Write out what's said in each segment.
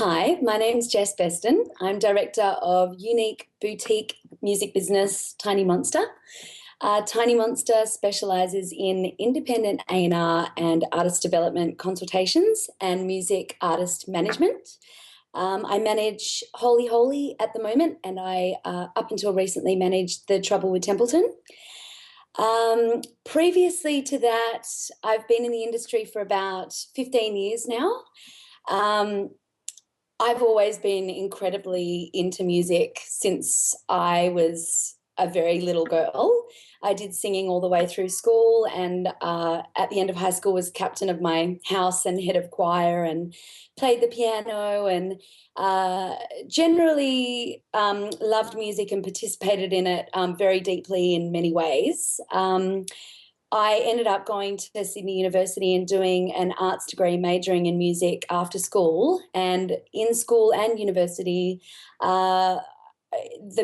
Hi, my name's Jess Beston. I'm director of unique boutique music business Tiny Monster. Tiny Monster specialises in independent A&R and artist development consultations and music artist management. I manage Holy Holy at the moment, and I, up until recently, managed the Trouble With Templeton. Previously to that, I've been in the industry for about 15 years now. I've always been incredibly into music since I was a very little girl. I did singing all the way through school, and at the end of high school was captain of my house and head of choir and played the piano and generally loved music and participated in it very deeply in many ways. I ended up going to Sydney University and doing an arts degree majoring in music after school. And in school and university, the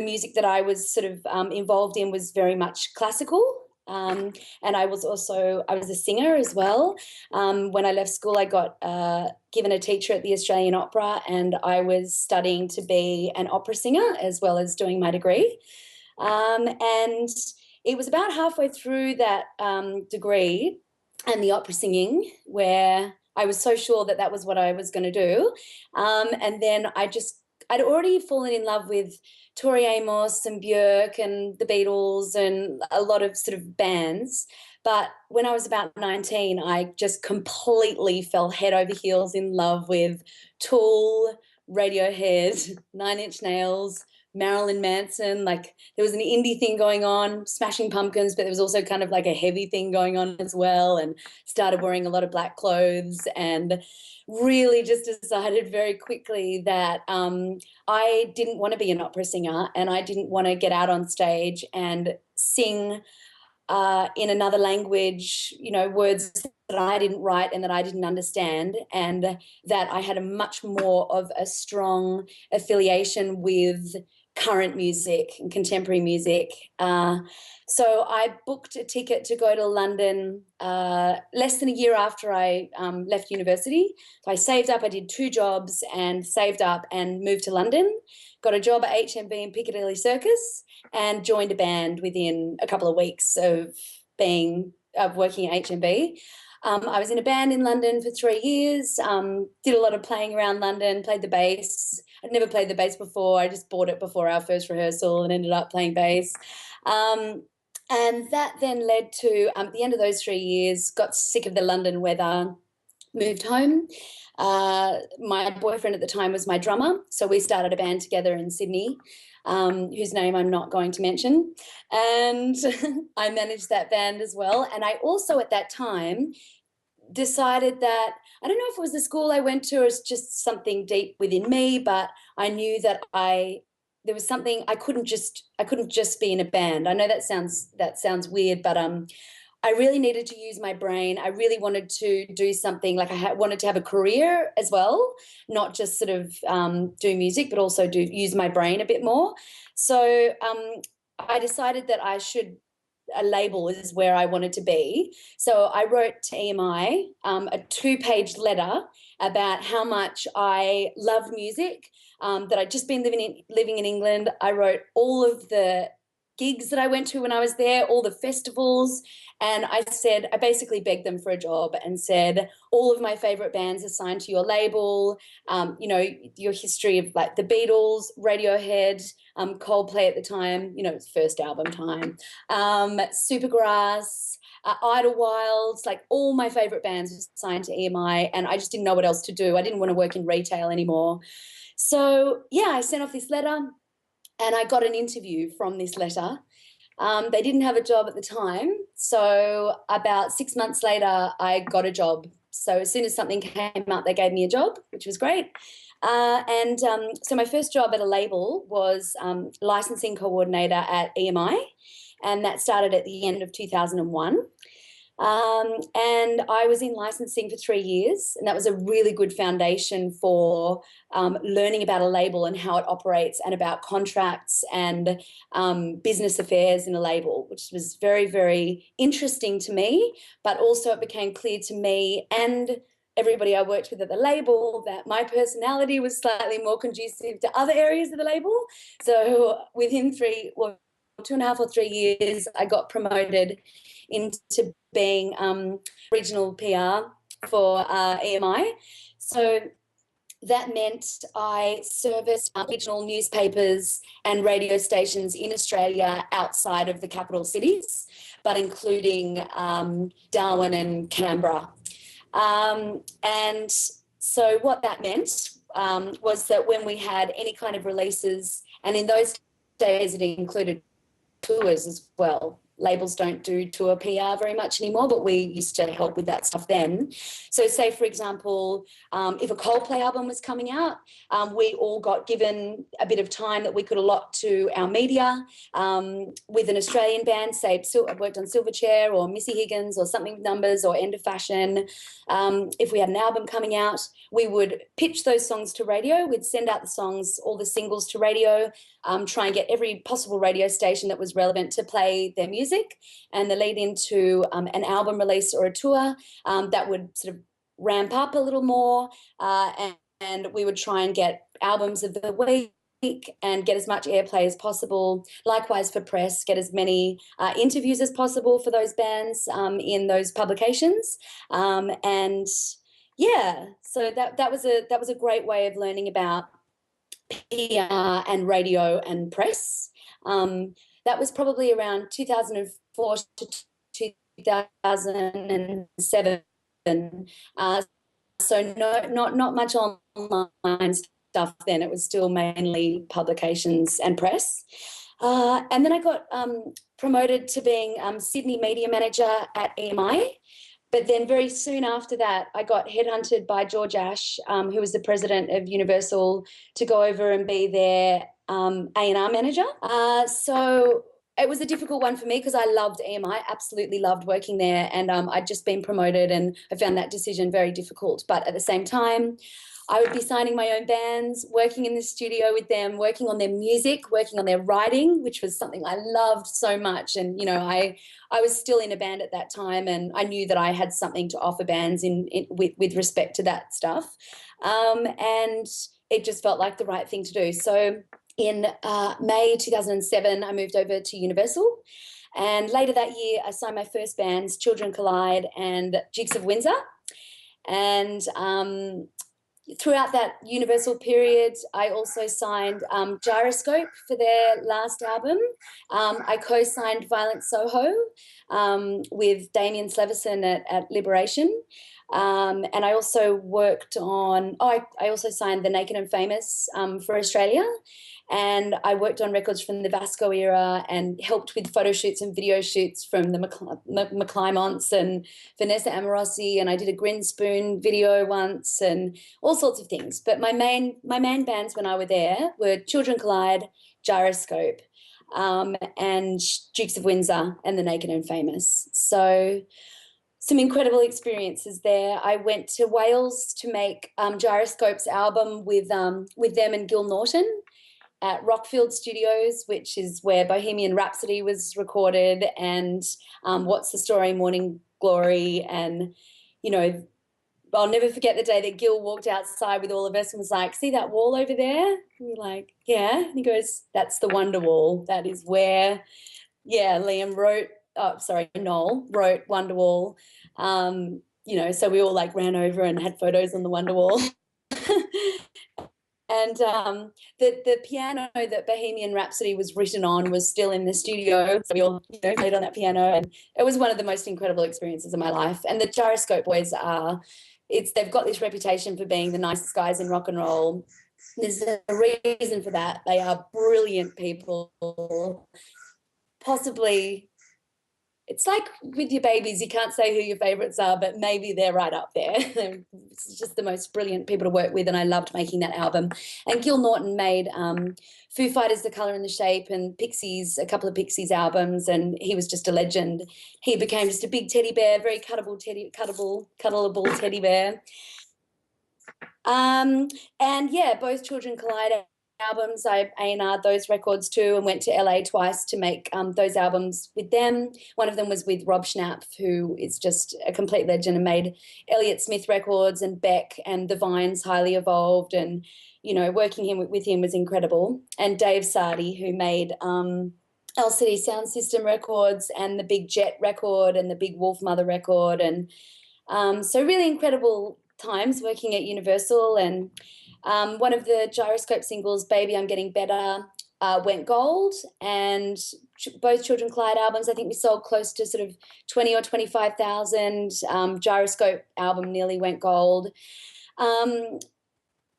music that I was sort of involved in was very much classical. And I was a singer as well. When I left school, I got given a teacher at the Australian Opera, and I was studying to be an opera singer as well as doing my degree. And it was about halfway through that degree and the opera singing where I was so sure that that was what I was going to do. And then I'd already fallen in love with Tori Amos and Björk and the Beatles and a lot of sort of bands. But when I was about 19, I just completely fell head over heels in love with Tool, Radiohead, Nine Inch Nails, Marilyn Manson. Like, there was an indie thing going on, Smashing Pumpkins, but there was also kind of like a heavy thing going on as well, and started wearing a lot of black clothes and really just decided very quickly that I didn't want to be an opera singer, and I didn't want to get out on stage and sing in another language, words that I didn't write and that I didn't understand, and that I had a much more of a strong affiliation with current music and contemporary music. So I booked a ticket to go to London less than a year after I left university. So I saved up, I did 2 jobs and saved up and moved to London, got a job at HMV in Piccadilly Circus, and joined a band within a couple of weeks of working at HMV. I was in a band in London for 3 years, did a lot of playing around London, played the bass. I'd never played the bass before. I just bought it before our first rehearsal and ended up playing bass. And that then led to, at the end of those 3 years, got sick of the London weather, moved home. My boyfriend at the time was my drummer, so we started a band together in Sydney, whose name I'm not going to mention. And I managed that band as well. And I also at that time decided that, I don't know if it was the school I went to or it's just something deep within me, but I knew that there was something I couldn't just be in a band. I know that sounds weird, but I really needed to use my brain. I really wanted to do something, like wanted to have a career as well, not just sort of do music, but also use my brain a bit more. So I decided that a label is where I wanted to be. So I wrote to EMI a 2-page letter about how much I loved music, that I'd just been living in England. I wrote all of the gigs that I went to when I was there, all the festivals, and I basically begged them for a job and said, all of my favourite bands are signed to your label, your history of like the Beatles, Radiohead, Coldplay at the time, its first album time, Supergrass, Idlewild, like all my favourite bands were signed to EMI, and I just didn't know what else to do. I didn't want to work in retail anymore. So, yeah, I sent off this letter, and I got an interview from this letter. They didn't have a job at the time, so about 6 months later, I got a job. So as soon as something came up, they gave me a job, which was great. So my first job at a label was licensing coordinator at EMI, and that started at the end of 2001. And I was in licensing for 3 years, and that was a really good foundation for learning about a label and how it operates, and about contracts and business affairs in a label, which was very, very interesting to me. But also it became clear to me and everybody I worked with at the label that my personality was slightly more conducive to other areas of the label. So within 2.5 or 3 years, I got promoted into being regional PR for EMI. So that meant I serviced regional newspapers and radio stations in Australia outside of the capital cities, but including Darwin and Canberra. And so what that meant was that when we had any kind of releases, and in those days it included tours as well. Labels don't do tour PR very much anymore, but we used to help with that stuff then. So say, for example, if a Coldplay album was coming out, we all got given a bit of time that we could allot to our media with an Australian band, say I worked on Silverchair or Missy Higgins or Something with Numbers or End of Fashion. If we had an album coming out, we would pitch those songs to radio. We'd send out the songs, all the singles to radio, try and get every possible radio station that was relevant to play their music, and the lead into an album release or a tour that would sort of ramp up a little more, and we would try and get albums of the week and get as much airplay as possible. Likewise for press, get as many interviews as possible for those bands in those publications, and yeah, so that was a great way of learning about PR and radio and press. That was probably around 2004 to 2007. So not much online stuff then. It was still mainly publications and press. And then I got promoted to being Sydney media manager at EMI. But then very soon after that, I got headhunted by George Ash, who was the president of Universal, to go over and be their A&R manager. So it was a difficult one for me because I loved EMI, absolutely loved working there, and I'd just been promoted, and I found that decision very difficult. But at the same time, I would be signing my own bands, working in the studio with them, working on their music, working on their writing, which was something I loved so much. And, you know, I was still in a band at that time, and I knew that I had something to offer bands with respect to that stuff. And it just felt like the right thing to do. So in May 2007, I moved over to Universal. And later that year, I signed my first bands, Children Collide and Dukes of Windsor. And throughout that Universal period, I also signed Gyroscope for their last album. I co-signed Violent Soho with Damien Sleverson at Liberation. And I also worked on, I also signed The Naked and Famous for Australia. And I worked on records from the Vasco era and helped with photo shoots and video shoots from the McClymonts and Vanessa Amorosi, and I did a Grinspoon video once and all sorts of things. But my main bands when I were there were Children Collide, Gyroscope, and Dukes of Windsor and the Naked and Famous. So some incredible experiences there. I went to Wales to make Gyroscope's album with them and Gil Norton at Rockfield Studios, which is where Bohemian Rhapsody was recorded, and What's the Story, Morning Glory. And, you know, I'll never forget the day that Gil walked outside with all of us and was like, see that wall over there? And we're like, yeah. And he goes, that's the Wonder Wall. That is where, yeah, Noel wrote Wonderwall. You know, so we all like ran over and had photos on the Wonderwall. And the piano that Bohemian Rhapsody was written on was still in the studio. So we all, you know, played on that piano, and it was one of the most incredible experiences of my life. And the Gyroscope boys they've got this reputation for being the nicest guys in rock and roll. There's a reason for that. They are brilliant people. Possibly, it's like with your babies, you can't say who your favourites are, but maybe they're right up there. It's just the most brilliant people to work with, and I loved making that album. And Gil Norton made Foo Fighters, The Colour and the Shape, and Pixies, a couple of Pixies albums, and he was just a legend. He became just a big teddy bear, very cuddleable teddy bear. And yeah, both Children Collide albums. I A&R'd those records too, and went to LA twice to make those albums with them. One of them was with Rob Schnapp, who is just a complete legend and made Elliott Smith records and Beck and The Vines, Highly Evolved, and working with him was incredible. And Dave Sardi, who made LCD Sound System records and the Big Jet record and the Big Wolf Mother record, and so really incredible times working at Universal. And one of the Gyroscope singles, Baby I'm Getting Better, went gold, and both Children Collide albums, I think we sold close to sort of 20 or 25,000. Gyroscope album nearly went gold.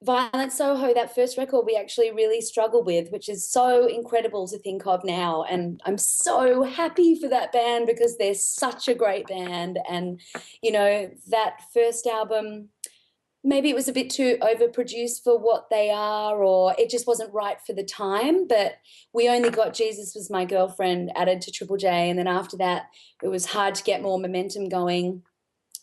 Violent Soho, that first record, we actually really struggled with, which is so incredible to think of now. And I'm so happy for that band because they're such a great band. And, that first album, maybe it was a bit too overproduced for what they are, or it just wasn't right for the time. But we only got Jesus Was My Girlfriend added to Triple J. And then after that, it was hard to get more momentum going.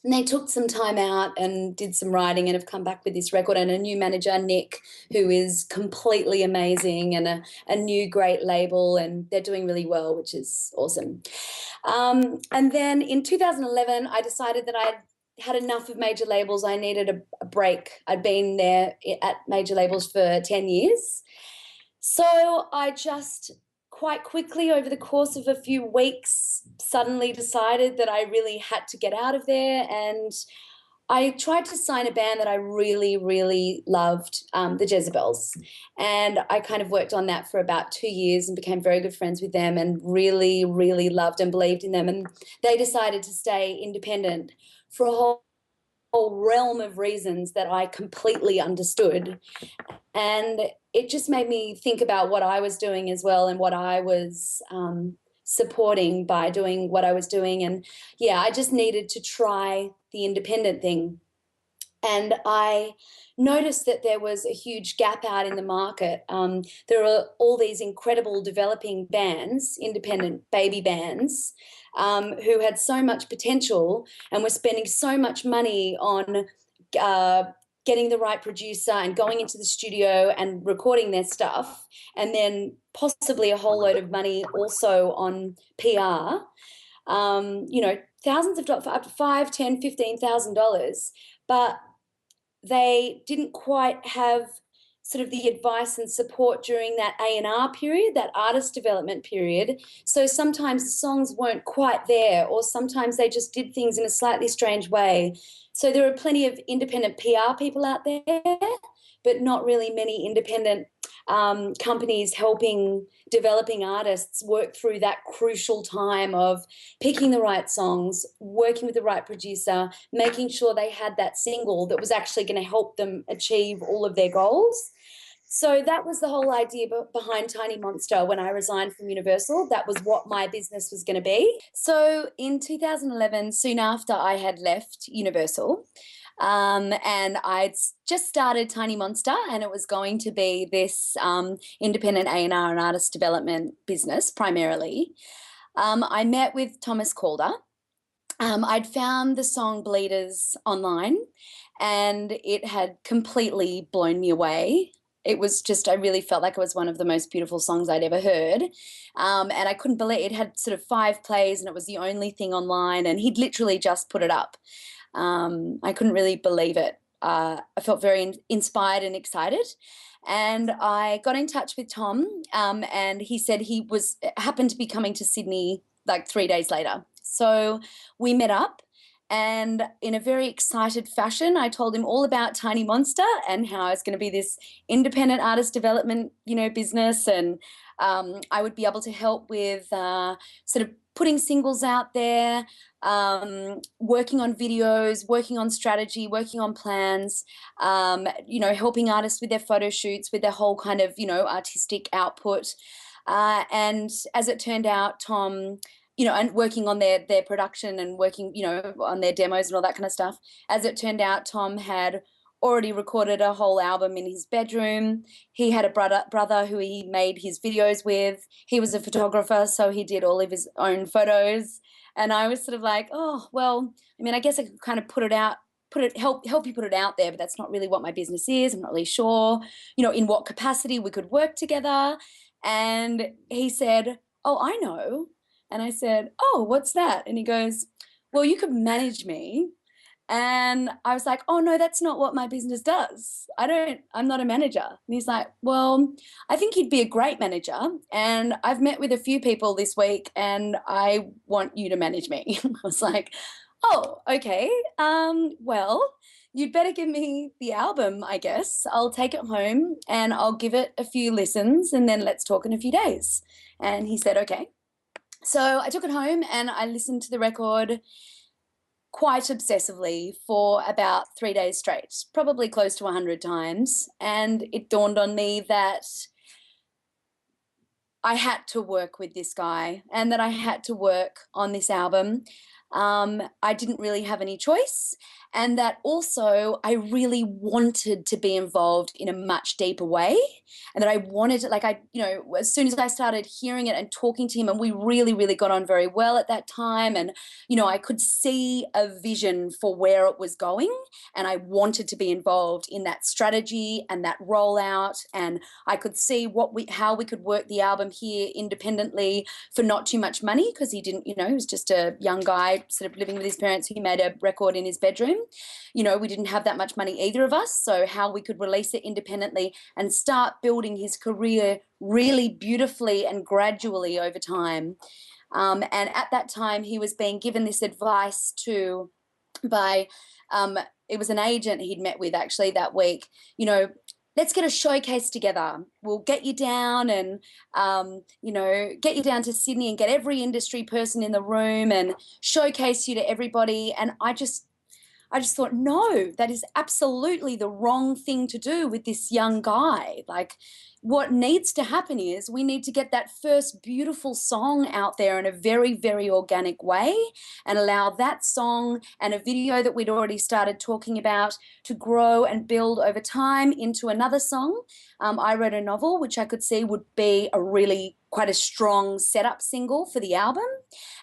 And they took some time out and did some writing and have come back with this record, and a new manager, Nick, who is completely amazing, and a new great label, and they're doing really well, which is awesome. And then in 2011, I decided that I'd had enough of major labels. I needed a break. I'd been there at major labels for 10 years. So I just quite quickly, over the course of a few weeks, suddenly decided that I really had to get out of there. And I tried to sign a band that I really, really loved, the Jezebels. And I kind of worked on that for about 2 years and became very good friends with them and really, really loved and believed in them. And they decided to stay independent for a whole realm of reasons that I completely understood. And it just made me think about what I was doing as well, and what I was supporting by doing what I was doing. And yeah, I just needed to try the independent thing. And I noticed that there was a huge gap out in the market. There are all these incredible developing bands, independent baby bands, who had so much potential and were spending so much money on getting the right producer and going into the studio and recording their stuff, and then possibly a whole load of money also on PR, thousands of dollars, up to $5,000, $10,000, $15,000, but they didn't quite have sort of the advice and support during that A&R period, that artist development period. So sometimes the songs weren't quite there, or sometimes they just did things in a slightly strange way. So there are plenty of independent PR people out there, but not really many independent companies helping developing artists work through that crucial time of picking the right songs, working with the right producer, making sure they had that single that was actually going to help them achieve all of their goals. So that was the whole idea behind Tiny Monster when I resigned from Universal. That was what my business was going to be. So in 2011, soon after I had left Universal, and I'd just started Tiny Monster, and it was going to be this independent A&R and artist development business primarily. I met with Thomas Calder. I'd found the song Bleeders online, and it had completely blown me away. It was just, I really felt like it was one of the most beautiful songs I'd ever heard. And I couldn't believe it. It had sort of 5 plays, and it was the only thing online, and he'd literally just put it up. I couldn't really believe it. I felt very inspired and excited. And I got in touch with Tom, and he said he happened to be coming to Sydney like 3 days later. So we met up. And in a very excited fashion, I told him all about Tiny Monster and how it's going to be this independent artist development, business. And I would be able to help with sort of putting singles out there, working on videos, working on strategy, working on plans, helping artists with their photo shoots, with their whole kind of, artistic output. And as it turned out, Tom, and working on their production and working, on their demos and all that kind of stuff. As it turned out, Tom had already recorded a whole album in his bedroom. He had a brother who he made his videos with. He was a photographer, so he did all of his own photos. And I was sort of like, oh, well, I mean, I guess I could kind of put help you put it out there, but that's not really what my business is. I'm not really sure, in what capacity we could work together. And he said, oh, I know. And I said, oh, what's that? And he goes, well, you could manage me. And I was like, oh, no, that's not what my business does. I'm not a manager. And he's like, well, I think you'd be a great manager. And I've met with a few people this week and I want you to manage me. I was like, oh, okay. Well, you'd better give me the album, I guess. I'll take it home and I'll give it a few listens and then let's talk in a few days. And he said, okay. So I took it home and I listened to the record quite obsessively for about 3 days straight, probably close to 100 times. And it dawned on me that I had to work with this guy and that I had to work on this album. I didn't really have any choice, and that also I really wanted to be involved in a much deeper way, and that I wanted to, as soon as I started hearing it and talking to him, and we really, really got on very well at that time, and, I could see a vision for where it was going, and I wanted to be involved in that strategy and that rollout, and I could see how we could work the album here independently for not too much money, because he didn't, he was just a young guy sort of living with his parents who made a record in his bedroom. We didn't have that much money, either of us, so how we could release it independently and start building his career really beautifully and gradually over time. And at that time, he was being given this advice by it was an agent he'd met with actually that week, let's get a showcase together. We'll get you down and, get you down to Sydney and get every industry person in the room and showcase you to everybody. And I just thought, no, that is absolutely the wrong thing to do with this young guy. Like, what needs to happen is we need to get that first beautiful song out there in a very, very organic way and allow that song and a video that we'd already started talking about to grow and build over time into another song. I wrote a novel, which I could see would be quite a strong setup single for the album,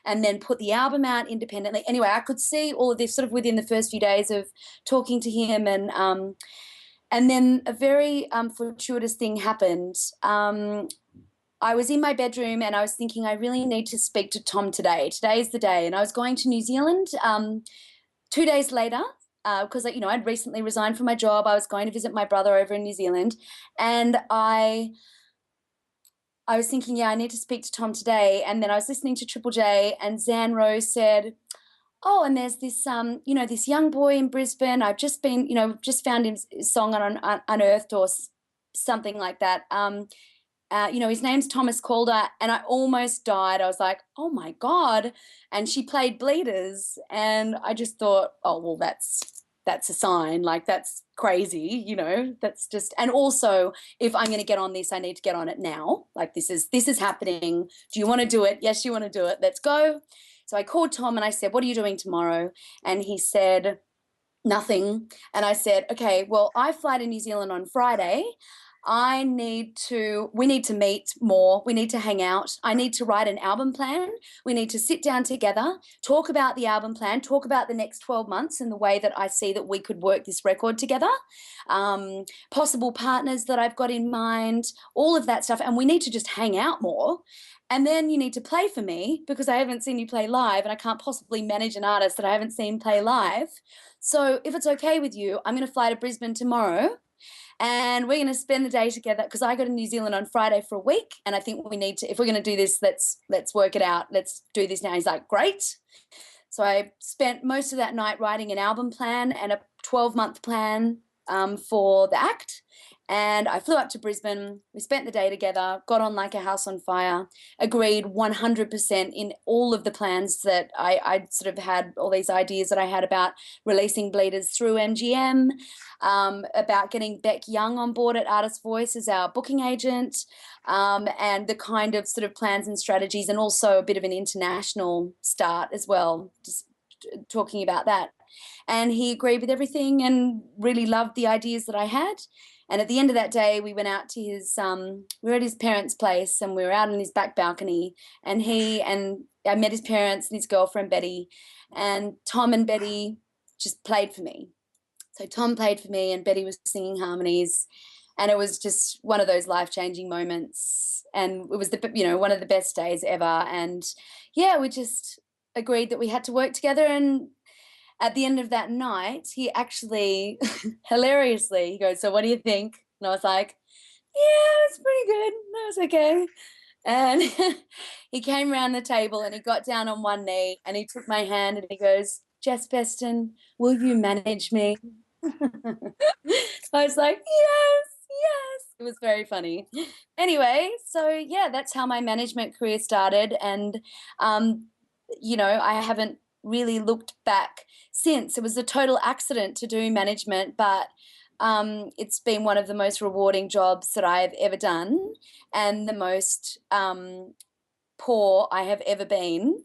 and then put the album out independently. Anyway, I could see all of this sort of within the first few days of talking to him, and then a very fortuitous thing happened. I was in my bedroom and I was thinking, I really need to speak to Tom today. Today's the day. And I was going to New Zealand 2 days later, because I'd recently resigned from my job. I was going to visit my brother over in New Zealand, and I was thinking, yeah, I need to speak to Tom today. And then I was listening to Triple J, and Zan Rose said, oh, and there's this, this young boy in Brisbane. I've just been, just found his song on Unearthed or something like that. His name's Thomas Calder, and I almost died. I was like, oh my God. And she played Bleeders, and I just thought, oh, well, that's a sign. Like, that's crazy, that's just, and also if I'm going to get on this, I need to get on it now. Like, this is happening. Do you want to do it? Yes, you want to do it. Let's go. So I called Tom and I said, what are you doing tomorrow? And he said, nothing. And I said, okay, well, I fly to New Zealand on Friday. We need to meet more. We need to hang out. I need to write an album plan. We need to sit down together, talk about the album plan, talk about the next 12 months and the way that I see that we could work this record together, possible partners that I've got in mind, all of that stuff. And we need to just hang out more. And then you need to play for me, because I haven't seen you play live and I can't possibly manage an artist that I haven't seen play live. So if it's okay with you, I'm going to fly to Brisbane tomorrow, and we're going to spend the day together, because I go to New Zealand on Friday for a week, and I think we need to, if we're going to do this, let's work it out. Let's do this now. He's like, great. So I spent most of that night writing an album plan and a 12-month plan for the act. And I flew up to Brisbane. We spent the day together, got on like a house on fire, agreed 100% in all of the plans that I'd sort of had, all these ideas that I had about releasing Bleeders through MGM, about getting Beck Young on board at Artist Voice as our booking agent, and the kind of sort of plans and strategies, and also a bit of an international start as well, just talking about that. And he agreed with everything and really loved the ideas that I had. And at the end of that day, we went out to we were at his parents' place, and we were out on his back balcony, and I met his parents and his girlfriend, Betty, and Tom and Betty just played for me. So Tom played for me and Betty was singing harmonies, and it was just one of those life-changing moments, and it was one of the best days ever. And yeah, we just agreed that we had to work together. And at the end of that night, he actually hilariously, he goes, "So what do you think?" And I was like, "Yeah, it's pretty good. That was okay." And he came around the table and he got down on one knee and he took my hand and he goes, "Jess Beston, will you manage me?" I was like, "Yes, yes." It was very funny. Anyway, so yeah, that's how my management career started. And, I haven't really looked back since. It was a total accident to do management, but it's been one of the most rewarding jobs that I've ever done, and the most poor I have ever been.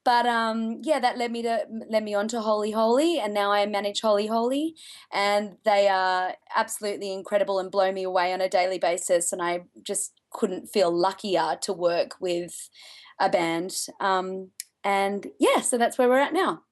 But yeah, that led me on to Holy Holy, and now I manage Holy Holy, and they are absolutely incredible and blow me away on a daily basis. And I just couldn't feel luckier to work with a band. And yeah, so that's where we're at now.